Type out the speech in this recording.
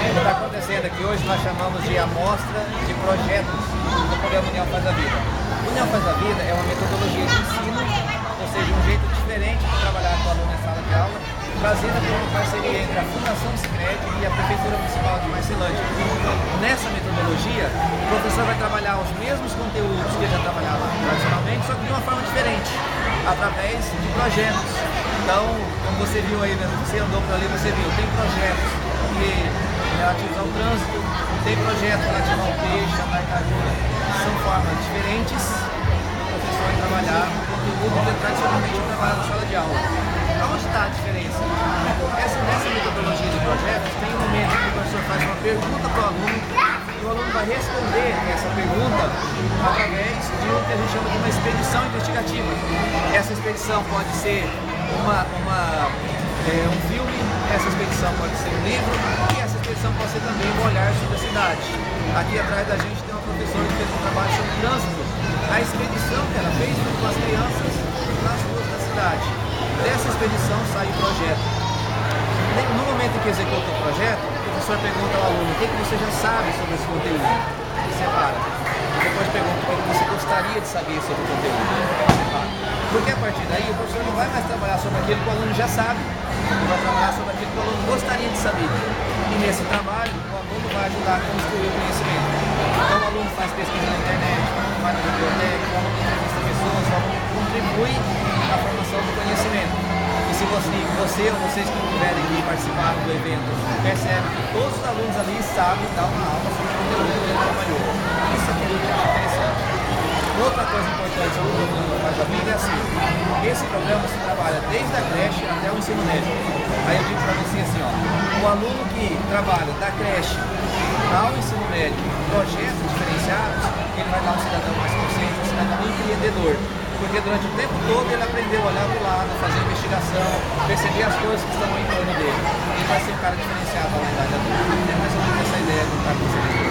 O que está acontecendo aqui hoje nós chamamos de amostra de projetos do programa União Faz a Vida. União Faz a Vida é uma metodologia de ensino, ou seja, um jeito diferente de trabalhar com o aluno em sala de aula, trazida por uma parceria entre a Fundação Sicredi e a Prefeitura Municipal de Marcelândia. Nessa metodologia, o professor vai trabalhar os mesmos conteúdos que ele já trabalhava tradicionalmente, só que de uma forma diferente, através de projetos. Então, como você viu aí, você andou por ali, você viu, tem projetos relativos ao trânsito, tem projetos relativos ao peixe, à marcadura. São formas diferentes do professor trabalhar o conteúdo que tradicionalmente trabalha na sala de aula. Onde está a diferença? Nessa metodologia de projetos, tem um momento que o professor faz uma pergunta para o aluno e o aluno vai responder essa pergunta através de o que a gente chama de uma expedição investigativa. Essa expedição pode ser um filme, essa expedição pode ser um livro e essa expedição pode ser também um olhar sobre a cidade. Aqui atrás da gente tem uma professora que fez um trabalho sobre trânsito. A expedição que ela fez foi com as crianças nas ruas da cidade. Dessa expedição sai o projeto. No momento em que executa o projeto, o professor pergunta ao aluno o que você já sabe sobre esse conteúdo. Ele separa. Depois pergunta o que você gostaria de saber sobre o conteúdo. Separa. Porque a partir daí o professor não vai mais trabalhar sobre aquilo que o aluno já sabe, ele vai trabalhar sobre aquilo que o aluno gostaria de saber. E nesse trabalho, o aluno vai ajudar a construir o conhecimento. Então o aluno faz pesquisa na internet, vai na biblioteca, o aluno entrevista pessoas, o aluno contribui na formação do conhecimento. E se você ou vocês que estiverem aqui participando do evento percebem que todos os alunos ali sabem dar uma aula sobre o conteúdo que ele trabalhou. Isso aqui é muito interessante. Outra coisa importante do União Faz a Vida é assim, esse programa se trabalha desde a creche até o ensino médio. Aí eu digo para você assim, ó, o aluno que trabalha da creche ao ensino médio, projetos diferenciados, ele vai dar um cidadão mais consciente, um cidadão empreendedor. Porque durante o tempo todo ele aprendeu a olhar para o lado, fazer investigação, perceber as coisas que estão em torno dele. Ele vai ser um cara diferenciado na idade adulta. É mais ou menos essa ideia que está acontecendo.